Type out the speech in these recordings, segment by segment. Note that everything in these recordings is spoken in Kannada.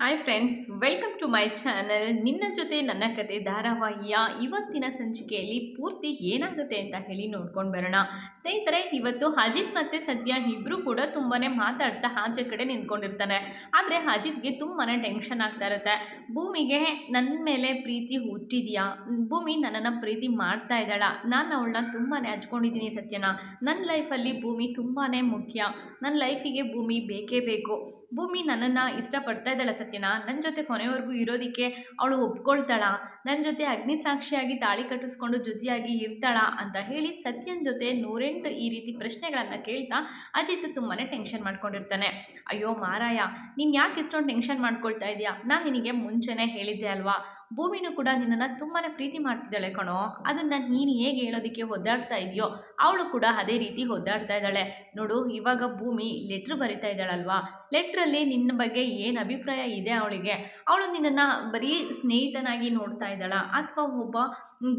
Hi friends, welcome to my channel. ನಿನ್ನ ಜೊತೆ ನನ್ನ ಕತೆ ಧಾರಾವಾಹಿಯ ಇವತ್ತಿನ ಸಂಚಿಕೆಯಲ್ಲಿ ಪೂರ್ತಿ ಏನಾಗುತ್ತೆ ಅಂತ ಹೇಳಿ ನೋಡ್ಕೊಂಡು ಬರೋಣ. ಸ್ನೇಹಿತರೆ, ಇವತ್ತು ಅಜಿತ್ ಮತ್ತು ಸತ್ಯ ಇಬ್ಬರು ಕೂಡ ತುಂಬಾ ಮಾತಾಡ್ತಾ ಆಚೆ ಕಡೆ ನಿಂತ್ಕೊಂಡಿರ್ತಾನೆ. ಆದರೆ ಅಜಿತ್ಗೆ ತುಂಬಾ ಟೆನ್ಷನ್ ಆಗ್ತಾ ಇರುತ್ತೆ. ಭೂಮಿಗೆ ನನ್ನ ಮೇಲೆ ಪ್ರೀತಿ ಹುಟ್ಟಿದೆಯಾ, ಭೂಮಿ ನನ್ನನ್ನು ಪ್ರೀತಿ ಮಾಡ್ತಾ ಇದ್ದಾಳ, ನಾನು ಅವಳನ್ನ ತುಂಬಾ ಹಚ್ಕೊಂಡಿದ್ದೀನಿ ಸತ್ಯನ. ನನ್ನ ಲೈಫಲ್ಲಿ ಭೂಮಿ ತುಂಬಾ ಮುಖ್ಯ, ನನ್ನ ಲೈಫಿಗೆ ಭೂಮಿ ಬೇಕೇ ಬೇಕು. ಭೂಮಿ ನನ್ನನ್ನು ಇಷ್ಟಪಡ್ತಾ ಇದ್ದಾಳೆ ಸತ್ಯನ, ನನ್ನ ಜೊತೆ ಕೊನೆವರೆಗೂ ಇರೋದಕ್ಕೆ ಅವಳು ಒಪ್ಕೊಳ್ತಾಳ, ನನ್ನ ಜೊತೆ ಅಗ್ನಿ ಸಾಕ್ಷಿಯಾಗಿ ತಾಳಿ ಕಟ್ಟಿಸ್ಕೊಂಡು ಜೊತೆಯಾಗಿ ಇರ್ತಾಳ ಅಂತ ಹೇಳಿ ಸತ್ಯನ ಜೊತೆ 108 ಈ ರೀತಿ ಪ್ರಶ್ನೆಗಳನ್ನು ಕೇಳ್ತಾ ಅಜಿತ್ ತುಂಬಾ ಟೆನ್ಷನ್ ಮಾಡ್ಕೊಂಡಿರ್ತಾನೆ. ಅಯ್ಯೋ ಮಾರಾಯ, ನೀನು ಯಾಕೆ ಇಷ್ಟೊಂದು ಟೆನ್ಷನ್ ಮಾಡ್ಕೊಳ್ತಾ ಇದೆಯಾ? ನಾನು ನಿನಗೆ ಮುಂಚೆನೇ ಹೇಳಿದ್ದೆ ಅಲ್ವಾ, ಭೂಮಿನೂ ಕೂಡ ನಿನ್ನನ್ನು ತುಂಬಾ ಪ್ರೀತಿ ಮಾಡ್ತಿದ್ದಾಳೆ ಕಣೋ. ಅದನ್ನು ನೀನು ಹೇಗೆ ಹೇಳೋದಕ್ಕೆ ಒದ್ದಾಡ್ತಾ ಇದೆಯೋ ಅವಳು ಕೂಡ ಅದೇ ರೀತಿ ಒದ್ದಾಡ್ತಾ ಇದ್ದಾಳೆ. ನೋಡು, ಇವಾಗ ಭೂಮಿ ಲೆಟ್ರ್ ಬರಿತಾ ಇದ್ದಾಳಲ್ವಾ, ಲೆಟ್ರಲ್ಲಿ ನಿನ್ನ ಬಗ್ಗೆ ಏನು ಅಭಿಪ್ರಾಯ ಇದೆ ಅವಳಿಗೆ? ಅವಳು ನಿನ್ನನ್ನು ಬರೀ ಸ್ನೇಹಿತನಾಗಿ ನೋಡ್ತಾ ಇದ್ದಾಳ ಅಥವಾ ಒಬ್ಬ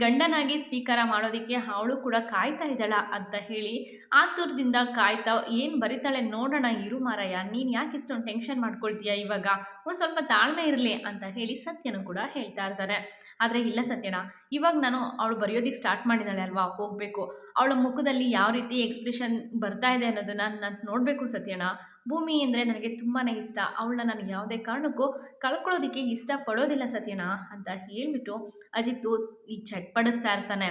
ಗಂಡನಾಗಿ ಸ್ವೀಕಾರ ಮಾಡೋದಕ್ಕೆ ಅವಳು ಕೂಡ ಕಾಯ್ತಾ ಇದ್ದಾಳ ಅಂತ ಹೇಳಿ ಆತುರದಿಂದ ಕಾಯ್ತಾ ಏನು ಬರಿತಾಳೆ ನೋಡೋಣ ಇರು ಮಾರಾಯ, ನೀನು ಯಾಕೆ ಇಷ್ಟೊಂದು ಟೆನ್ಷನ್ ಮಾಡ್ಕೊಳ್ತೀಯ? ಇವಾಗ ಒಂದು ಸ್ವಲ್ಪ ತಾಳ್ಮೆ ಇರಲಿ ಅಂತ ಹೇಳಿ ಸತ್ಯನು ಕೂಡ ಹೇಳ್ತಾ ಇರ್ತಾರೆ. ಆದರೆ ಇಲ್ಲ ಸತ್ಯನ, ಇವಾಗ ನಾನು ಅವಳು ಬರೆಯೋದಕ್ಕೆ ಸ್ಟಾರ್ಟ್ ಮಾಡಿದ್ದಾಳೆ ಅಲ್ವಾ, ಹೋಗಬೇಕು. ಅವಳ ಮುಖದಲ್ಲಿ ಯಾವ ರೀತಿ ಎಕ್ಸ್ಪ್ರೆಷನ್ ಬರ್ತಾ ಇದೆ ಅನ್ನೋದನ್ನು ನಾನು ನೋಡಬೇಕು ಸತ್ಯನ. ಭೂಮಿ ಅಂದರೆ ನನಗೆ ತುಂಬಾ ಇಷ್ಟ, ಅವಳನ್ನ ನಾನು ಯಾವುದೇ ಕಾರಣಕ್ಕೂ ಕಳ್ಕೊಳ್ಳೋದಕ್ಕೆ ಇಷ್ಟಪಡೋದಿಲ್ಲ ಸತ್ಯನ ಅಂತ ಹೇಳ್ಬಿಟ್ಟು ಅಜಿತ್ತು ಈ ಚಟ್ಪಡಿಸ್ತಾ ಇರ್ತಾನೆ.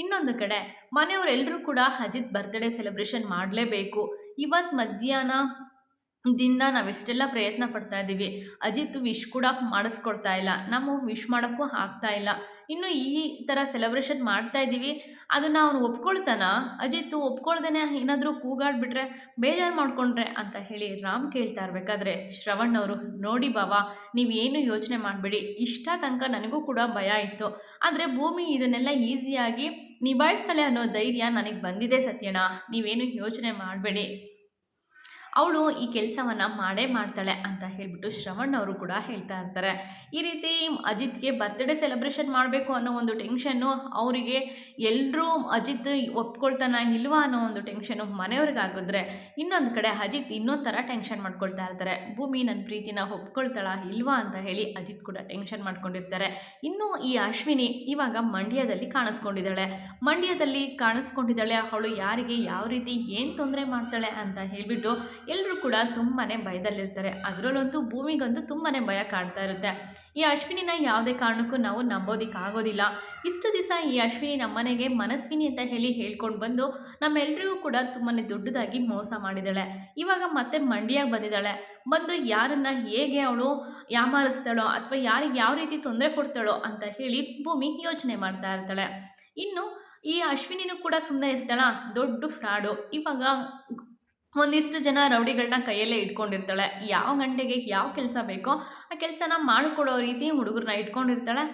ಇನ್ನೊಂದು ಕಡೆ ಮನೆಯವರೆಲ್ಲರೂ ಕೂಡ ಅಜಿತ್ ಬರ್ತ್ಡೇ ಸೆಲೆಬ್ರೇಷನ್ ಮಾಡಲೇಬೇಕು. ಇವತ್ತು ಮಧ್ಯಾಹ್ನ ದಿಂದ ನಾವೆಷ್ಟೆಲ್ಲ ಪ್ರಯತ್ನ ಪಡ್ತಾ ಇದ್ದೀವಿ, ಅಜಿತ್ ವಿಶ್ ಕೂಡ ಮಾಡಿಸ್ಕೊಡ್ತಾ ಇಲ್ಲ, ನಾವು ವಿಶ್ ಮಾಡೋಕ್ಕೂ ಆಗ್ತಾ ಇಲ್ಲ. ಇನ್ನು ಈ ಥರ ಸೆಲೆಬ್ರೇಷನ್ ಮಾಡ್ತಾ ಇದ್ದೀವಿ, ಅದನ್ನು ಅವನು ಒಪ್ಕೊಳ್ತಾನ? ಅಜಿತ್ ಒಪ್ಕೊಳ್ದೇನೆ ಏನಾದರೂ ಕೂಗಾಡ್ಬಿಟ್ರೆ, ಬೇಜಾರು ಮಾಡಿಕೊಂಡ್ರೆ ಅಂತ ಹೇಳಿ ರಾಮ್ ಕೇಳ್ತಾ ಇರಬೇಕಾದ್ರೆ ಶ್ರವಣ್ ಅವರು, ನೋಡಿ ಬಾವಾ, ನೀವೇನು ಯೋಚನೆ ಮಾಡಬೇಡಿ, ಇಷ್ಟ ತನಕ ನನಗೂ ಕೂಡ ಭಯ ಇತ್ತು, ಆದರೆ ಭೂಮಿ ಇದನ್ನೆಲ್ಲ ಈಸಿಯಾಗಿ ನಿಭಾಯಿಸ್ತಾಳೆ ಅನ್ನೋ ಧೈರ್ಯ ನನಗೆ ಬಂದಿದೆ ಸತ್ಯಣ್ಣ, ನೀವೇನು ಯೋಚನೆ ಮಾಡಬೇಡಿ, ಅವಳು ಈ ಕೆಲಸವನ್ನು ಮಾಡೇ ಮಾಡ್ತಾಳೆ ಅಂತ ಹೇಳಿಬಿಟ್ಟು ಶ್ರವಣ್ ಅವರು ಕೂಡ ಹೇಳ್ತಾ ಇರ್ತಾರೆ. ಈ ರೀತಿ ಅಜಿತ್ಗೆ ಬರ್ತ್ಡೇ ಸೆಲೆಬ್ರೇಷನ್ ಮಾಡಬೇಕು ಅನ್ನೋ ಒಂದು ಟೆನ್ಷನ್ನು ಅವರಿಗೆ, ಎಲ್ಲರೂ ಅಜಿತ್ ಒಪ್ಕೊಳ್ತಾನ ಇಲ್ವಾ ಅನ್ನೋ ಒಂದು ಟೆನ್ಷನ್ನು ಮನೆಯವ್ರಿಗಾಗಿದ್ರೆ, ಇನ್ನೊಂದು ಕಡೆ ಅಜಿತ್ ಇನ್ನೊಂದು ಥರ ಟೆನ್ಷನ್ ಮಾಡ್ಕೊಳ್ತಾ ಇರ್ತಾರೆ. ಭೂಮಿ ನನ್ನ ಪ್ರೀತಿನ ಒಪ್ಕೊಳ್ತಾಳ ಇಲ್ವಾ ಅಂತ ಹೇಳಿ ಅಜಿತ್ ಕೂಡ ಟೆನ್ಷನ್ ಮಾಡ್ಕೊಂಡಿರ್ತಾರೆ. ಇನ್ನು ಈ ಅಶ್ವಿನಿ ಇವಾಗ ಮಂಡ್ಯದಲ್ಲಿ ಕಾಣಿಸ್ಕೊಂಡಿದ್ದಾಳೆ. ಅವಳು ಯಾರಿಗೆ ಯಾವ ರೀತಿ ಏನು ತೊಂದರೆ ಮಾಡ್ತಾಳೆ ಅಂತ ಹೇಳಿಬಿಟ್ಟು ಎಲ್ಲರೂ ಕೂಡ ತುಂಬಾ ಭಯದಲ್ಲಿರ್ತಾರೆ. ಅದರಲ್ಲಂತೂ ಭೂಮಿಗಂತೂ ತುಂಬಾ ಭಯ ಕಾಡ್ತಾ ಇರುತ್ತೆ. ಈ ಅಶ್ವಿನಿನ ಯಾವುದೇ ಕಾರಣಕ್ಕೂ ನಾವು ನಂಬೋದಕ್ಕಾಗೋದಿಲ್ಲ. ಇಷ್ಟು ದಿವಸ ಈ ಅಶ್ವಿನಿ ನಮ್ಮನೆಗೆ ಮನಸ್ವಿನಿ ಅಂತ ಹೇಳಿ ಹೇಳ್ಕೊಂಡು ಬಂದು ನಮ್ಮೆಲ್ಲರಿಗೂ ಕೂಡ ತುಂಬಾ ದೊಡ್ಡದಾಗಿ ಮೋಸ ಮಾಡಿದ್ದಾಳೆ. ಇವಾಗ ಮತ್ತೆ ಮಂಡ್ಯಾಗೆ ಬಂದು ಯಾರನ್ನು ಹೇಗೆ ಅವಳು ಯಾಮಾರಿಸ್ತಾಳೋ ಅಥವಾ ಯಾರಿಗೆ ಯಾವ ರೀತಿ ತೊಂದರೆ ಕೊಡ್ತಾಳೋ ಅಂತ ಹೇಳಿ ಭೂಮಿ ಯೋಚನೆ ಮಾಡ್ತಾ ಇರ್ತಾಳೆ. ಇನ್ನು ಈ ಅಶ್ವಿನಿನೂ ಕೂಡ ಸುಮ್ಮನೆ ಇರ್ತಾಳ, ದೊಡ್ಡ ಫ್ರಾಡು. ಇವಾಗ ಒಂದಿಷ್ಟು ಜನ ರೌಡಿಗಳನ್ನ ಕೈಯಲ್ಲೇ ಇಟ್ಕೊಂಡಿರ್ತಾಳೆ, ಯಾವ ಗಂಟೆಗೆ ಯಾವ ಕೆಲಸ ಬೇಕೋ ಆ ಕೆಲಸನ ಮಾಡಿಕೊಡೋ ರೀತಿ ಹುಡುಗರನ್ನ ಇಟ್ಕೊಂಡಿರ್ತಾಳೆ.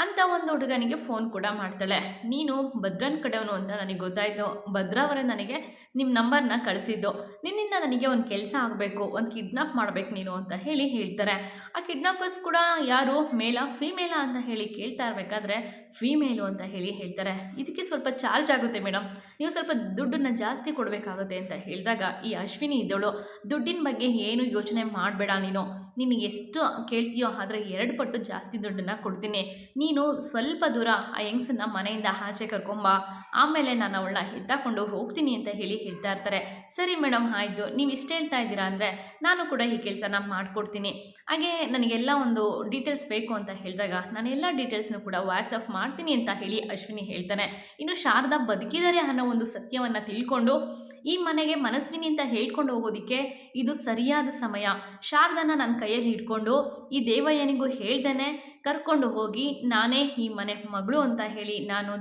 ಅಂತ ಒಂದು ಹುಡುಗನಿಗೆ ಫೋನ್ ಕೂಡ ಮಾಡ್ತಾಳೆ. ನೀನು ಭದ್ರನ ಕಡೆಯವನು ಅಂತ ನನಗೆ ಗೊತ್ತಾಯಿತು, ಭದ್ರ ಅವರೇ ನನಗೆ ನಿಮ್ಮ ನಂಬರ್ನ ಕಳಿಸಿದ್ದು, ನಿನ್ನಿಂದ ನನಗೆ ಒಂದು ಕೆಲಸ ಆಗಬೇಕು, ಒಂದು ಕಿಡ್ನಾಪ್ ಮಾಡಬೇಕು ನೀನು ಅಂತ ಹೇಳಿ ಹೇಳ್ತಾರೆ. ಆ ಕಿಡ್ನಾಪರ್ಸ್ ಕೂಡ ಯಾರು, ಮೇಲಾ ಫೀಮೇಲಾ ಅಂತ ಹೇಳಿ ಕೇಳ್ತಾ ಇರಬೇಕಾದ್ರೆ ಫೀಮೇಲು ಅಂತ ಹೇಳಿ ಹೇಳ್ತಾರೆ. ಇದಕ್ಕೆ ಸ್ವಲ್ಪ ಚಾರ್ಜ್ ಆಗುತ್ತೆ ಮೇಡಮ್, ನೀವು ಸ್ವಲ್ಪ ದುಡ್ಡನ್ನು ಜಾಸ್ತಿ ಕೊಡಬೇಕಾಗುತ್ತೆ ಅಂತ ಹೇಳಿದಾಗ ಈ ಅಶ್ವಿನಿ ಇದ್ದವಳು, ದುಡ್ಡಿನ ಬಗ್ಗೆ ಏನು ಯೋಚನೆ ಮಾಡಬೇಡ, ನೀನು ಎಷ್ಟು ಕೇಳ್ತೀಯೋ ಆದರೆ 2 ಪಟ್ಟು ಜಾಸ್ತಿ ದುಡ್ಡನ್ನು ಕೊಡ್ತೀನಿ, ನೀನು ಸ್ವಲ್ಪ ದೂರ ಆ ಹೆಂಗಸನ್ನ ಮನೆಯಿಂದ ಆಚೆ ಕರ್ಕೊಂಬ, ಆಮೇಲೆ ನಾನು ಅವಳನ್ನ ಎತ್ತಾಕೊಂಡು ಹೋಗ್ತೀನಿ ಅಂತ ಹೇಳಿ ಹೇಳ್ತಾ ಇರ್ತಾರೆ. ಸರಿ ಮೇಡಮ್ ಆಯಿತು, ನೀವು ಇಷ್ಟು ಹೇಳ್ತಾ ಇದ್ದೀರಾ ಅಂದರೆ ನಾನು ಕೂಡ ಈ ಕೆಲಸನ ಮಾಡಿಕೊಡ್ತೀನಿ, ಹಾಗೆ ನನಗೆಲ್ಲ ಒಂದು ಡೀಟೇಲ್ಸ್ ಬೇಕು ಅಂತ ಹೇಳಿದಾಗ ನಾನು ಎಲ್ಲ ಡೀಟೇಲ್ಸ್ನು ಕೂಡ ವಾಟ್ಸಪ್ ಮಾಡ್ತೀನಿ ಅಂತ ಹೇಳಿ ಅಶ್ವಿನಿ ಹೇಳ್ತಾನೆ. ಇನ್ನು ಶಾರದಾ ಬದುಕಿದ್ದಾರೆ ಅನ್ನೋ ಒಂದು ಸತ್ಯವನ್ನು ತಿಳ್ಕೊಂಡು ಈ ಮನೆಗೆ ಮನಸ್ವಿನಿ ಅಂತ ಹೇಳ್ಕೊಂಡು ಹೋಗೋದಕ್ಕೆ ಇದು ಸರಿಯಾದ ಸಮಯ. ಶಾರದಾನ ನನ್ನ ಕೈಯಲ್ಲಿ ಹಿಡ್ಕೊಂಡು ಈ ದೇವಯ್ಯನಿಗೂ ಹೇಳ್ದೇನೆ ಕರ್ಕೊಂಡು ಹೋಗಿ ನಾನೇ ಈ ಮನೆ ಮಗಳು ಅಂತ ಹೇಳಿ ನಾನು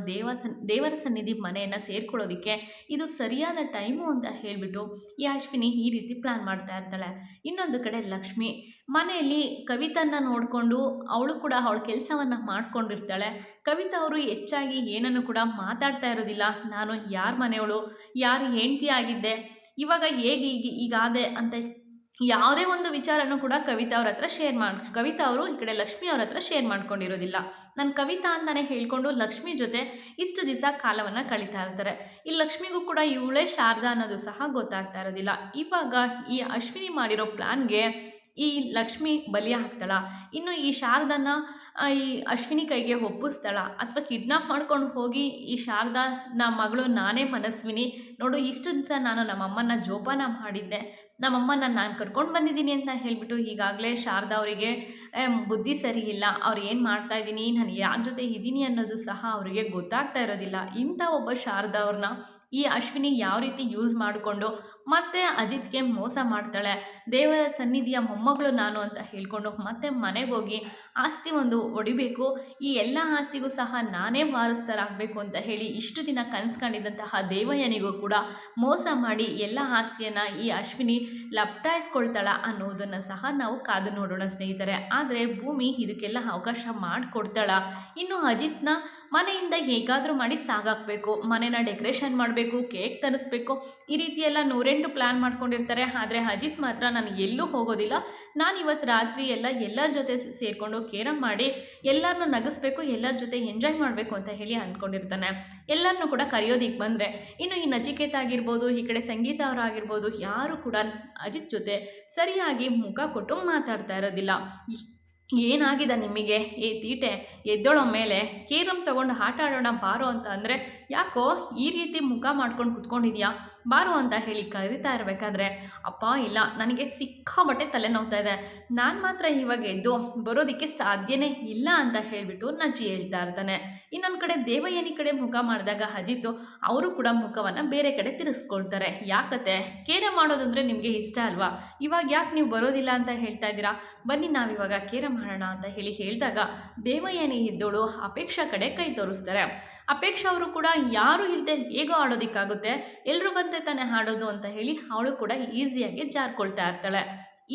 ದೇವರ ಸನ್ನಿಧಿ ಮನೆಯನ್ನು ಸೇರ್ಕೊಳ್ಳೋದಕ್ಕೆ ಇದು ಸರಿಯಾದ ಟೈಮು ಅಂತ ಹೇಳಿಬಿಟ್ಟು ಈ ಅಶ್ವಿನಿ ಈ ರೀತಿ ಪ್ಲ್ಯಾನ್ ಮಾಡ್ತಾ ಇರ್ತಾಳೆ. ಇನ್ನೊಂದು ಕಡೆ ಲಕ್ಷ್ಮಿ ಮನೆಯಲ್ಲಿ ಕವಿತನ್ನ ನೋಡಿಕೊಂಡು ಅವಳು ಕೂಡ ಅವಳ ಕೆಲಸವನ್ನು ಮಾಡ್ಕೊಂಡಿರ್ತಾಳೆ. ಕವಿತಾ ಅವರು ಹೆಚ್ಚಾಗಿ ಏನನ್ನು ಕೂಡ ಮಾತಾಡ್ತಾ ಇರೋದಿಲ್ಲ. ನಾನು ಯಾರ ಮನೆಯವಳು, ಯಾರು ಹೆಂಡತಿ ಆಗಿದ್ದೆ, ಇವಾಗ ಹೇಗೆ ಈಗಾದೆ ಅಂತ ಯಾವುದೇ ಒಂದು ವಿಚಾರನೂ ಕೂಡ ಕವಿತಾ ಅವ್ರ ಹತ್ರ ಕವಿತಾ ಅವರು ಈ ಕಡೆ ಲಕ್ಷ್ಮಿ ಅವ್ರ ಹತ್ರ ಶೇರ್ ಮಾಡ್ಕೊಂಡಿರೋದಿಲ್ಲ. ನಾನು ಕವಿತಾ ಅಂತಲೇ ಹೇಳ್ಕೊಂಡು ಲಕ್ಷ್ಮಿ ಜೊತೆ ಇಷ್ಟು ದಿವಸ ಕಾಲವನ್ನು ಕಳೀತಾ ಇರ್ತಾರೆ. ಈ ಲಕ್ಷ್ಮಿಗೂ ಕೂಡ ಇವಳೇ ಶಾರದಾ ಅನ್ನೋದು ಸಹ ಗೊತ್ತಾಗ್ತಾ ಇರೋದಿಲ್ಲ. ಇವಾಗ ಈ ಅಶ್ವಿನಿ ಮಾಡಿರೋ ಪ್ಲ್ಯಾನ್ಗೆ ಈ ಲಕ್ಷ್ಮಿ ಬಲಿ ಹಾಕ್ತಾಳ, ಇನ್ನು ಈ ಶಾರದನ ಈ ಅಶ್ವಿನಿ ಕೈಗೆ ಒಪ್ಪಿಸ್ತಾಳ, ಅಥವಾ ಕಿಡ್ನಾಪ್ ಮಾಡ್ಕೊಂಡು ಹೋಗಿ ಈ ಶಾರದಾನ ಮಗಳು ನಾನೇ ಮನಸ್ವಿನಿ ನೋಡು, ಇಷ್ಟು ದಿವಸ ನಾನು ನಮ್ಮಮ್ಮನ ಜೋಪಾನ ಮಾಡಿದ್ದೆ, ನಮ್ಮಮ್ಮನ ನಾನು ಕರ್ಕೊಂಡು ಬಂದಿದ್ದೀನಿ ಅಂತ ಹೇಳಿಬಿಟ್ಟು ಈಗಾಗಲೇ ಶಾರದಾ ಅವರಿಗೆ ಬುದ್ಧಿ ಸರಿ ಇಲ್ಲ, ಅವ್ರು ಏನು ಮಾಡ್ತಾ ಇದ್ದೀನಿ, ನಾನು ಯಾರ ಜೊತೆ ಇದ್ದೀನಿ ಅನ್ನೋದು ಸಹ ಅವರಿಗೆ ಗೊತ್ತಾಗ್ತಾ ಇರೋದಿಲ್ಲ. ಇಂಥ ಒಬ್ಬ ಶಾರದಾ ಅವ್ರನ್ನ ಈ ಅಶ್ವಿನಿ ಯಾವ ರೀತಿ ಯೂಸ್ ಮಾಡಿಕೊಂಡು ಮತ್ತೆ ಅಜಿತ್ಗೆ ಮೋಸ ಮಾಡ್ತಾಳೆ, ದೇವರ ಸನ್ನಿಧಿಯ ಮೊಮ್ಮಗಳು ನಾನು ಅಂತ ಹೇಳ್ಕೊಂಡು ಮತ್ತೆ ಮನೆಗೆ ಹೋಗಿ ಆಸ್ತಿ ಒಂದು ಹೊಡಿಬೇಕು, ಈ ಎಲ್ಲ ಆಸ್ತಿಗೂ ಸಹ ನಾನೇ ವಾರಸ್ಥರಾಗಬೇಕು ಅಂತ ಹೇಳಿ ಇಷ್ಟು ದಿನ ಕನಸ್ಕೊಂಡಿದ್ದಂತಹ ದೇವಯ್ಯನಿಗೂ ಕೂಡ ಮೋಸ ಮಾಡಿ ಎಲ್ಲ ಆಸ್ತಿಯನ್ನು ಈ ಅಶ್ವಿನಿ ಲಪ್ಟಾಯಿಸ್ಕೊಳ್ತಾಳ ಅನ್ನೋದನ್ನು ಸಹ ನಾವು ಕಾದು ನೋಡೋಣ ಸ್ನೇಹಿತರೆ. ಆದರೆ ಭೂಮಿ ಇದಕ್ಕೆಲ್ಲ ಅವಕಾಶ ಮಾಡಿಕೊಡ್ತಾಳ. ಇನ್ನು ಅಜಿತ್ನ ಮನೆಯಿಂದ ಹೇಗಾದರೂ ಮಾಡಿ ಸಾಗಾಕಬೇಕು, ಮನೆನ ಡೆಕೋರೇಷನ್ ಮಾಡಬೇಕು, ಕೇಕ್ ತರಿಸ್ಬೇಕು, ಈ ರೀತಿ ಎಲ್ಲ 108 ಪ್ಲ್ಯಾನ್ ಮಾಡ್ಕೊಂಡಿರ್ತಾರೆ. ಆದರೆ ಅಜಿತ್ ಮಾತ್ರ ನಾನು ಎಲ್ಲೂ ಹೋಗೋದಿಲ್ಲ, ನಾನು ಇವತ್ತು ರಾತ್ರಿ ಎಲ್ಲರ ಜೊತೆ ಸೇರಿಕೊಂಡು ಕೇರಮ್ ಮಾಡಿ ಎಲ್ಲರನ್ನೂ ನಗಿಸ್ಬೇಕು, ಎಲ್ಲರ ಜೊತೆ ಎಂಜಾಯ್ ಮಾಡಬೇಕು ಅಂತ ಹೇಳಿ ಅಂದ್ಕೊಂಡಿರ್ತಾನೆ. ಎಲ್ಲರನ್ನೂ ಕೂಡ ಕರೆಯೋದಿಕ್ಕೆ ಬಂದರೆ ಇನ್ನು ಈ ನಚಿಕೇತ ಆಗಿರ್ಬೋದು, ಈ ಕಡೆ ಸಂಗೀತ ಅವರಾಗಿರ್ಬೋದು, ಯಾರು ಕೂಡ ಅಜಿತ್ ಜೊತೆ ಸರಿಯಾಗಿ ಮುಖ ಕೊಟ್ಟು ಮಾತಾಡ್ತಾ ಇರೋದಿಲ್ಲ. ಏನಾಗಿದೆ ನಿಮಗೆ, ಏ ತೀಟೆ ಎದ್ದೋಳೋ ಮೇಲೆ ಕೇರಮ್ ತೊಗೊಂಡು ಆಟ ಆಡೋಣ ಬಾರೋ ಅಂತ ಅಂದರೆ ಯಾಕೋ ಈ ರೀತಿ ಮುಖ ಮಾಡ್ಕೊಂಡು ಕುತ್ಕೊಂಡಿದ್ಯಾ, ಬಾರೋ ಅಂತ ಹೇಳಿ ಕರೀತಾ ಇರಬೇಕಾದ್ರೆ ಅಪ್ಪ ಇಲ್ಲ ನನಗೆ ಸಿಕ್ಕಾಬಟ್ಟೆ ತಲೆನೋವ್ತಾ ಇದೆ, ನಾನು ಮಾತ್ರ ಇವಾಗ ಎದ್ದು ಬರೋದಕ್ಕೆ ಸಾಧ್ಯನೇ ಇಲ್ಲ ಅಂತ ಹೇಳಿಬಿಟ್ಟು ನಜ್ಜಿ ಹೇಳ್ತಾ ಇರ್ತಾನೆ. ಇನ್ನೊಂದು ಕಡೆ ದೇವಯ್ಯನಿ ಕಡೆ ಮುಖ ಮಾಡಿದಾಗ ಅಜಿತ್ತು ಅವರು ಕೂಡ ಮುಖವನ್ನು ಬೇರೆ ಕಡೆ ತಿರ್ಸ್ಕೊಳ್ತಾರೆ. ಯಾಕತ್ತೆ, ಕೇರಮ್ ಮಾಡೋದಂದರೆ ನಿಮಗೆ ಇಷ್ಟ ಅಲ್ವಾ, ಇವಾಗ ಯಾಕೆ ನೀವು ಬರೋದಿಲ್ಲ ಅಂತ ಹೇಳ್ತಾ ಇದ್ದೀರಾ, ಬನ್ನಿ ನಾವಿವಾಗ ಕೇರಮ್ ಮಾಡೋಣ ಅಂತ ಹೇಳಿದಾಗ ದೇವಯ್ಯನಿ ಇದ್ದೋಳು ಅಪೇಕ್ಷಾ ಕಡೆ ಕೈ ತೋರಿಸ್ತಾರೆ. ಅಪೇಕ್ಷಾ ಅವರು ಕೂಡ ಯಾರು ಇಲ್ಲದೆ ಹೇಗೋ ಆಡೋದಕ್ಕಾಗುತ್ತೆ, ಎಲ್ಲರೂ ಬಂದರೆ ತಾನೇ ಆಡೋದು ಅಂತ ಹೇಳಿ ಅವಳು ಕೂಡ ಈಸಿಯಾಗಿ ಜಾರ್ಕೊಳ್ತಾ ಇರ್ತಾಳೆ.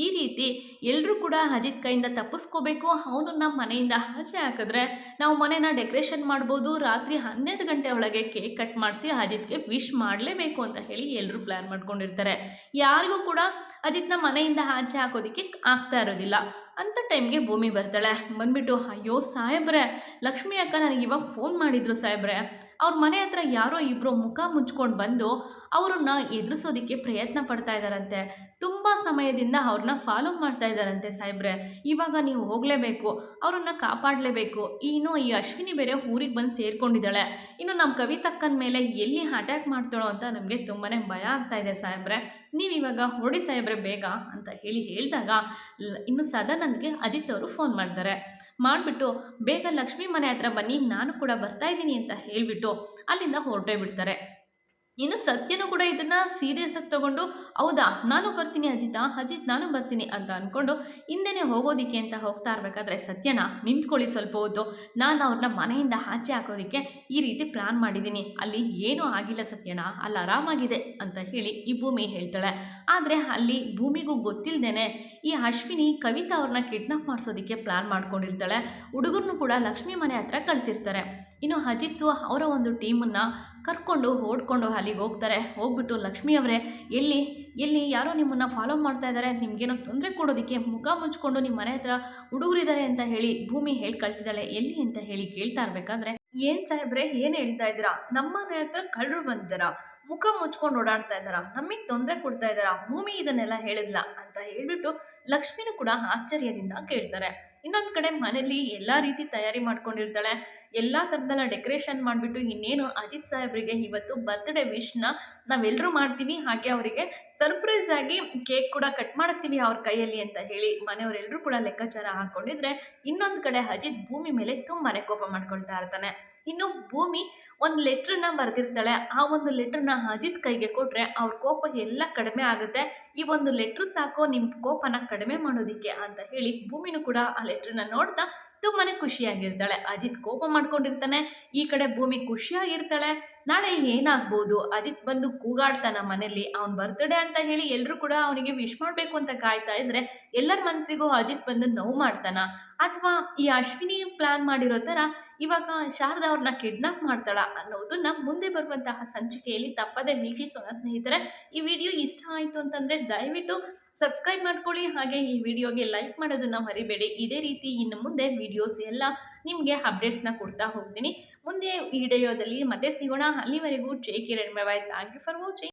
ಈ ರೀತಿ ಎಲ್ಲರೂ ಕೂಡ ಅಜಿತ್ ಕೈಯಿಂದ ತಪ್ಪಿಸ್ಕೋಬೇಕು, ಅವನನ್ನು ಮನೆಯಿಂದ ಆಚೆ ಹಾಕಿದ್ರೆ ನಾವು ಮನೇನ ಡೆಕೋರೇಷನ್ ಮಾಡ್ಬೋದು, ರಾತ್ರಿ 12 ಗಂಟೆ ಒಳಗೆ ಕೇಕ್ ಕಟ್ ಮಾಡಿಸಿ ಅಜಿತ್ಗೆ ವಿಶ್ ಮಾಡಲೇಬೇಕು ಅಂತ ಹೇಳಿ ಎಲ್ಲರೂ ಪ್ಲ್ಯಾನ್ ಮಾಡ್ಕೊಂಡಿರ್ತಾರೆ. ಯಾರಿಗೂ ಕೂಡ ಅಜಿತ್ನ ಮನೆಯಿಂದ ಆಚೆ ಹಾಕೋದಕ್ಕೆ ಆಗ್ತಾ ಇರೋದಿಲ್ಲ. ಅಂಥ ಟೈಮ್ಗೆ ಭೂಮಿ ಬರ್ತಾಳೆ. ಬಂದುಬಿಟ್ಟು ಅಯ್ಯೋ ಸಾಹೇಬ್ರೆ, ಲಕ್ಷ್ಮಿ ಅಕ್ಕ ನನಗೆ ಇವಾಗ ಫೋನ್ ಮಾಡಿದ್ರು ಸಾಹೇಬ್ರೆ, ಅವ್ರ ಮನೆ ಹತ್ರ ಯಾರೋ ಇಬ್ಬರು ಮುಖ ಮುಚ್ಕೊಂಡು ಬಂದು ಅವ್ರನ್ನ ಎದುರಿಸೋದಕ್ಕೆ ಪ್ರಯತ್ನ ಪಡ್ತಾ ಇದ್ದಾರಂತೆ, ತುಂಬ ಸಮಯದಿಂದ ಅವ್ರನ್ನ ಫಾಲೋ ಮಾಡ್ತಾ ಇದ್ದಾರಂತೆ ಸಾಹೇಬ್ರೆ, ಇವಾಗ ನೀವು ಹೋಗಲೇಬೇಕು, ಅವ್ರನ್ನ ಕಾಪಾಡಲೇಬೇಕು. ಇನ್ನು ಈ ಅಶ್ವಿನಿ ಬೇರೆ ಊರಿಗೆ ಬಂದು ಸೇರಿಕೊಂಡಿದ್ದಾಳೆ, ಇನ್ನು ನಮ್ಮ ಕವಿತಕ್ಕನ ಮೇಲೆ ಎಲ್ಲಿ ಅಟ್ಯಾಕ್ ಮಾಡ್ತಾಳೋ ಅಂತ ನಮಗೆ ತುಂಬಾ ಭಯ ಆಗ್ತಾ ಇದೆ ಸಾಹೇಬ್ರೆ, ನೀವಿವಾಗ ಹೊರಡಿ ಸಾಹೇಬ್ರೆ ಬೇಗ ಅಂತ ಹೇಳಿದಾಗ ಇನ್ನು ಸದಾನಂದ್ಗೆ ಅಜಿತ್ ಅವರು ಫೋನ್ ಮಾಡ್ತಾರೆ. ಮಾಡಿಬಿಟ್ಟು ಬೇಗ ಲಕ್ಷ್ಮಿ ಮನೆ ಹತ್ರ ಬನ್ನಿ, ನಾನು ಕೂಡ ಬರ್ತಾ ಇದ್ದೀನಿ ಅಂತ ಹೇಳಿಬಿಟ್ಟು ಅಲ್ಲಿಂದ ಹೊರಟೇ ಬಿಡ್ತಾರೆ. ಇನ್ನು ಸತ್ಯನೂ ಕೂಡ ಇದನ್ನು ಸೀರಿಯಸ್ಸಾಗಿ ತೊಗೊಂಡು ಹೌದಾ ನಾನು ಬರ್ತೀನಿ ಅಜಿತ್ ನಾನು ಬರ್ತೀನಿ ಅಂತ ಅಂದ್ಕೊಂಡು ಹಿಂದೆನೇ ಹೋಗೋದಿಕ್ಕೆ ಅಂತ ಹೋಗ್ತಾ ಇರಬೇಕಾದ್ರೆ ಸತ್ಯನ ನಿಂತ್ಕೊಳ್ಳಿ ಸ್ವಲ್ಪ ಹೊತ್ತು, ನಾನು ಅವ್ರನ್ನ ಮನೆಯಿಂದ ಆಚೆ ಹಾಕೋದಕ್ಕೆ ಈ ರೀತಿ ಪ್ಲ್ಯಾನ್ ಮಾಡಿದ್ದೀನಿ, ಅಲ್ಲಿ ಏನೂ ಆಗಿಲ್ಲ ಸತ್ಯನ, ಅಲ್ಲಿ ಆರಾಮಾಗಿದೆ ಅಂತ ಹೇಳಿ ಈ ಭೂಮಿ ಹೇಳ್ತಾಳೆ. ಆದರೆ ಅಲ್ಲಿ ಭೂಮಿಗೂ ಗೊತ್ತಿಲ್ಲದೇನೆ ಈ ಅಶ್ವಿನಿ ಕವಿತಾ ಅವ್ರನ್ನ ಕಿಡ್ನಾಪ್ ಮಾಡಿಸೋದಕ್ಕೆ ಪ್ಲ್ಯಾನ್ ಮಾಡ್ಕೊಂಡಿರ್ತಾಳೆ. ಹುಡುಗರನ್ನು ಕೂಡ ಲಕ್ಷ್ಮಿ ಮನೆ ಹತ್ರ ಕಳಿಸಿರ್ತಾರೆ. ಇನ್ನು ಅಜಿತ್ತು ಅವರ ಒಂದು ಟೀಮನ್ನು ಕರ್ಕೊಂಡು ಓಡ್ಕೊಂಡು ಅಲ್ಲಿಗೆ ಹೋಗ್ತಾರೆ. ಹೋಗ್ಬಿಟ್ಟು ಲಕ್ಷ್ಮಿ ಅವರೇ ಎಲ್ಲಿ ಯಾರೋ ನಿಮ್ಮನ್ನು ಫಾಲೋ ಮಾಡ್ತಾ ಇದ್ದಾರೆ, ನಿಮಗೇನೋ ತೊಂದರೆ ಕೊಡೋದಕ್ಕೆ ಮುಖ ಮುಚ್ಕೊಂಡು ನಿಮ್ಮ ಮನೆ ಹತ್ರ ಹುಡುಗರಿದ್ದಾರೆ ಅಂತ ಹೇಳಿ ಭೂಮಿ ಹೇಳಿ ಕಳಿಸಿದಾಳೆ, ಎಲ್ಲಿ ಅಂತ ಹೇಳಿ ಕೇಳ್ತಾ ಇರಬೇಕಾದ್ರೆ ಏನು ಸಾಹೇಬ್ರೆ ಏನು ಹೇಳ್ತಾ ಇದ್ದೀರಾ, ನಮ್ಮ ಮನೆ ಹತ್ರ ಕಳ್ಳರು ಬಂದಿದ್ದಾರಾ, ಮುಖ ಮುಚ್ಕೊಂಡು ಓಡಾಡ್ತಾ ಇದ್ದಾರಾ, ನಮಗೆ ತೊಂದರೆ ಕೊಡ್ತಾ ಇದ್ದಾರಾ, ಭೂಮಿ ಇದನ್ನೆಲ್ಲ ಹೇಳಿದ್ಲ ಅಂತ ಹೇಳ್ಬಿಟ್ಟು ಲಕ್ಷ್ಮಿನೂ ಕೂಡ ಆಶ್ಚರ್ಯದಿಂದ ಕೇಳ್ತಾರೆ. ಇನ್ನೊಂದು ಕಡೆ ಮನೇಲಿ ಎಲ್ಲ ರೀತಿ ತಯಾರಿ ಮಾಡ್ಕೊಂಡಿರ್ತಾಳೆ, ಎಲ್ಲ ಥರದ್ದೆಲ್ಲ ಡೆಕೋರೇಷನ್ ಮಾಡಿಬಿಟ್ಟು ಇನ್ನೇನು ಅಜಿತ್ ಸಾಹೇಬ್ರಿಗೆ ಇವತ್ತು ಬರ್ತ್ಡೇ ವಿಶ್ನ ನಾವೆಲ್ಲರೂ ಮಾಡ್ತೀವಿ, ಹಾಗೆ ಅವರಿಗೆ ಸರ್ಪ್ರೈಸ್ ಆಗಿ ಕೇಕ್ ಕೂಡ ಕಟ್ ಮಾಡಿಸ್ತೀವಿ ಅವ್ರ ಕೈಯಲ್ಲಿ ಅಂತ ಹೇಳಿ ಮನೆಯವರೆಲ್ಲರೂ ಕೂಡ ಲೆಕ್ಕಾಚಾರ ಹಾಕ್ಕೊಂಡಿದ್ರೆ, ಇನ್ನೊಂದು ಕಡೆ ಅಜಿತ್ ಭೂಮಿ ಮೇಲೆ ತುಂಬಾ ಕೋಪ ಮಾಡ್ಕೊಳ್ತಾ ಇರ್ತಾನೆ. ಇನ್ನು ಭೂಮಿ ಒಂದು ಲೆಟ್ರನ್ನ ಬರೆದಿರ್ತಾಳೆ, ಆ ಒಂದು ಲೆಟ್ರನ್ನ ಅಜಿತ್ ಕೈಗೆ ಕೊಟ್ಟರೆ ಅವ್ರ ಕೋಪ ಎಲ್ಲ ಕಡಿಮೆ ಆಗುತ್ತೆ, ಈ ಒಂದು ಲೆಟ್ರು ಸಾಕು ನಿಮ್ಮ ಕೋಪನ ಕಡಿಮೆ ಮಾಡೋದಕ್ಕೆ ಅಂತ ಹೇಳಿ ಭೂಮಿನೂ ಕೂಡ ಆ ಲೆಟ್ರನ್ನ ನೋಡ್ತಾ ತುಂಬಾ ಖುಷಿಯಾಗಿರ್ತಾಳೆ. ಅಜಿತ್ ಕೋಪ ಮಾಡ್ಕೊಂಡಿರ್ತಾನೆ, ಈ ಕಡೆ ಭೂಮಿ ಖುಷಿಯಾಗಿರ್ತಾಳೆ. ನಾಳೆ ಏನಾಗ್ಬೋದು, ಅಜಿತ್ ಬಂದು ಕೂಗಾಡ್ತಾನ ಮನೇಲಿ, ಅವ್ನ ಬರ್ತ್ಡೇ ಅಂತ ಹೇಳಿ ಎಲ್ಲರೂ ಕೂಡ ಅವನಿಗೆ ವಿಶ್ ಮಾಡಬೇಕು ಅಂತ ಕಾಯ್ತಾ ಇದ್ರೆ ಎಲ್ಲರ ಮನಸ್ಸಿಗೂ ಅಜಿತ್ ಬಂದು ನೋವು ಮಾಡ್ತಾನ, ಅಥವಾ ಈ ಅಶ್ವಿನಿ ಪ್ಲ್ಯಾನ್ ಮಾಡಿರೋ ಥರ ಇವಾಗ ಶಾರದಾ ಅವ್ರನ್ನ ಕಿಡ್ನಾಪ್ ಮಾಡ್ತಾಳ ಅನ್ನೋದನ್ನ ಮುಂದೆ ಬರುವಂತಹ ಸಂಚಿಕೆಯಲ್ಲಿ ತಪ್ಪದೇ ವೀಕ್ಷಿಸೋಣ ಸ್ನೇಹಿತರೆ. ಈ ವಿಡಿಯೋ ಇಷ್ಟ ಆಯಿತು ಅಂತಂದರೆ ದಯವಿಟ್ಟು ಸಬ್ಸ್ಕ್ರೈಬ್ ಮಾಡ್ಕೊಳ್ಳಿ, ಹಾಗೆ ಈ ವಿಡಿಯೋಗೆ ಲೈಕ್ ಮಾಡೋದನ್ನು ಮರಿಬೇಡಿ. ಇದೇ ರೀತಿ ಇನ್ನು ಮುಂದೆ ವಿಡಿಯೋಸ್ ಎಲ್ಲ ನಿಮಗೆ ಅಪ್ಡೇಟ್ಸ್ನ ಕೊಡ್ತಾ ಹೋಗ್ತೀನಿ. ಮುಂದೆ ವಿಡಿಯೋದಲ್ಲಿ ಮತ್ತೆ ಸಿಗೋಣ, ಅಲ್ಲಿವರೆಗೂ take care and bye bye. Thank you for watching.